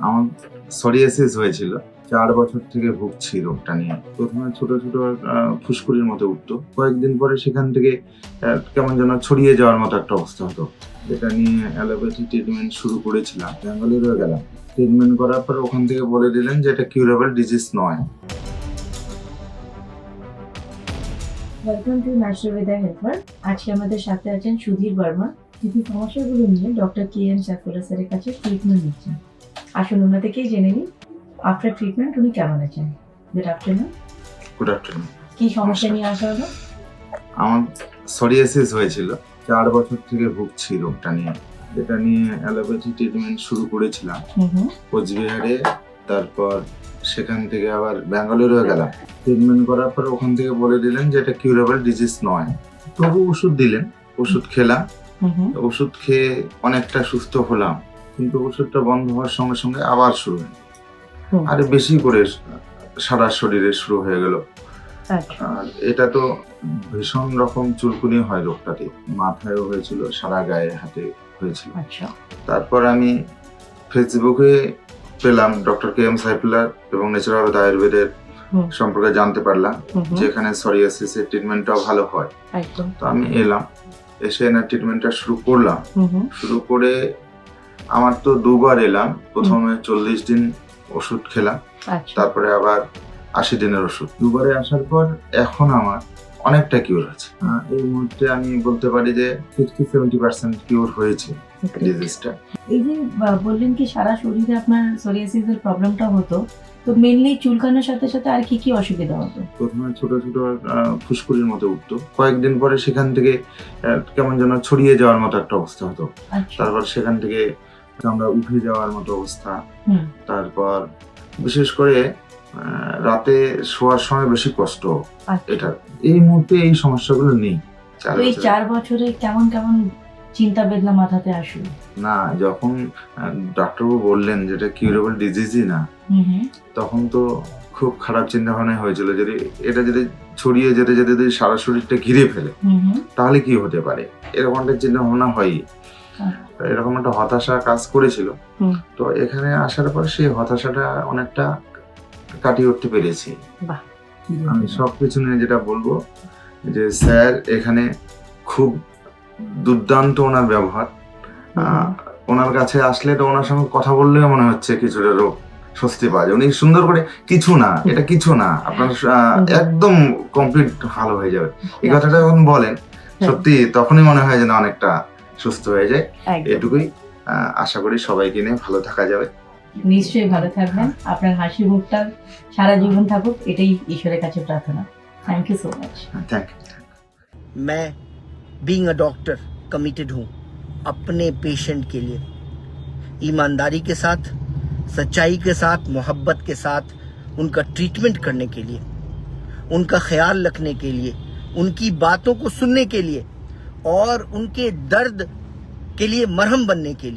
আমার সরিয়াসিস হয়েছিল। 4 বছর থেকে ভুগছি রোগটা নিয়ে। প্রথমে ছোট ছোট ফুসকুড়ির মতো উঠতো, কয়েকদিন পরে সেখান থেকে কেমন যেন ছড়িয়ে যাওয়ার মতো একটা অবস্থা হতো। এটা নিয়ে অ্যালোপ্যাথি ট্রিটমেন্ট শুরু করেছিলাম, ব্যাঙ্গালোরে গেলাম। ট্রিটমেন্ট করার পর ওখান থেকে বলে দিলেন যে এটা কিউরেবল ডিজিজ নয়। Welcome to natural health. আজকে আমাদের সাথে আছেন সুধীর বর্মা, যিনি সমস্যাগুলো নিয়ে ডক্টর কে.এম. সাইফুল্লাহ স্যারের কাছে ট্রিটমেন্ট নিচ্ছেন। আসুন ওনা থেকেই জেনে নিই আফটার ট্রিটমেন্ট উনি কেমন আছেন। Good afternoon. Good afternoon. কি সমস্যা নিয়ে আসা হলো? আমার সরিয়াসিস হয়েছিল। 4 বছর থেকে ভুগছি রোগটা নিয়ে। এটা নিয়ে অ্যালোপ্যাথি ট্রিটমেন্ট শুরু করেছিলাম কোচবিহারে, তারপর সেখান থেকে আবার ব্যাঙ্গালোরে গেলাম। ট্রিটমেন্ট করার পর ওখান থেকে বলে দিলেন যে এটা কিউরেবল ডিজিজ নয়। তবু ওষুধ দিলেন, ওষুধ খেলাম। ওষুধ খেয়ে অনেকটা সুস্থ হলাম, কিন্তু ওষুধটা বন্ধ হওয়ার সঙ্গে সঙ্গে আবার শুরু হলো। আরে বেশি করে সারা শরীরে শুরু হয়ে গেল। আর এটা তো ভীষণ রকম চুলকুনি হয় রোগটাতে, মাথায়ও হয়েছিল, সারা গায়ে হাতে হয়েছিল। তারপর আমি ফেসবুকে পেলাম ডক্টর কে.এম. সাইফুল্লাহ এবং ন্যাচারাল আয়ুর্বেদের সম্পর্কে জানতে পারলাম যেখানে সরিয়াসিসের ট্রিটমেন্টটাও ভালো হয়। তো আমি এলাম, এসে না ট্রিটমেন্টটা শুরু করলাম। শুরু করে আমার তো 2 বার এলাম। প্রথমে 40 দিন ওষুধ খেলাম, তারপরে আবার 80 দিনের ওষুধ। 2 বারে আসার পর এখন আমার অনেকটা কিউর আছে। এই মুহূর্তে আমি বলতে পারি যে 60-70% কিউর হয়েছে ডিজিজটা। এই যে বললেন কি সারা শরীরে আপনার সোরিয়াসিসের প্রবলেমটা হতো, তো মেইনলি চুলকানোর সাথে সাথে আর কি কি অসুবিধা হতো? প্রথমে ছোট ছোট ফুসকুড়ির মতো উঠতো, কয়েকদিন পরে সেখান থেকে কেমন যেন ছড়িয়ে যাওয়ার মতো একটা অবস্থা হতো। তারপর সেখান থেকে চামড়া উঠে যাওয়ার মতো অবস্থা। তারপর বিশেষ করে রাতে শোয়ার সময় বেশি কষ্ট। এটা এই মুহূর্তে এই সমস্যাগুলো নেই। এই 4 বছরে কেমন কেমন চিন্তা বেদনা মাথাতে আসলো? না, যখন ডাক্তারবাবু বললেন যেটা কিউরেবল ডিজিজই না, তখন তো খুব খারাপ চিন্তা ভাবনা হয়েছিল, যদি এটা যদি ছড়িয়ে যেতে যেতে যদি সারা শরীরটা ঘিরে ফেলে তাহলে কি হতে পারে, এরকম একটা চিন্তা ভাবনা হয়। এরকম একটা হতাশা কাজ করেছিল। তো এখানে আসার পর সেই হতাশাটা অনেকটা কাটিয়ে উঠতে পেরেছি। আমি সবকিছু নিয়ে যেটা বলবো যে স্যার এখানে খুব দুর্দান্ত ওনার ব্যবহার। ওনার কাছে আসলে তো ওনার সঙ্গে কথা বললেও মনে হচ্ছে কিছুটা রোগ স্বস্তি পাওয়া যায়। উনি সুন্দর করে কিছু না, এটা কিছু না, আপনার একদম কমপ্লিট ভালো হয়ে যাবে, এই কথাটা যখন বলেন সত্যি তখনই মনে হয় যেন অনেকটা সুস্থ হয়ে যায়। এটুকুই আশা করি সবাইকে নিয়ে ভালো থাকা যাবে। নিশ্চয়ই ভালো থাকবেন, আপনার হাসি মুখটা সারা জীবন থাকুক, এটাই ঈশ্বরের কাছে প্রার্থনা। Thank you so much. Thank you. मैं बीइंग अ डॉक्टर कमिटेड हूँ अपने पेशेंट के लिए, ईमानदारी के साथ, सच्चाई के साथ, मोहब्बत के साथ उनका ट्रीटमेंट करने के लिए, उनका ख्याल रखने के लिए, उनकी बातों को सुनने के लिए और उनके दर्द के लिए मरहम बनने के लिए।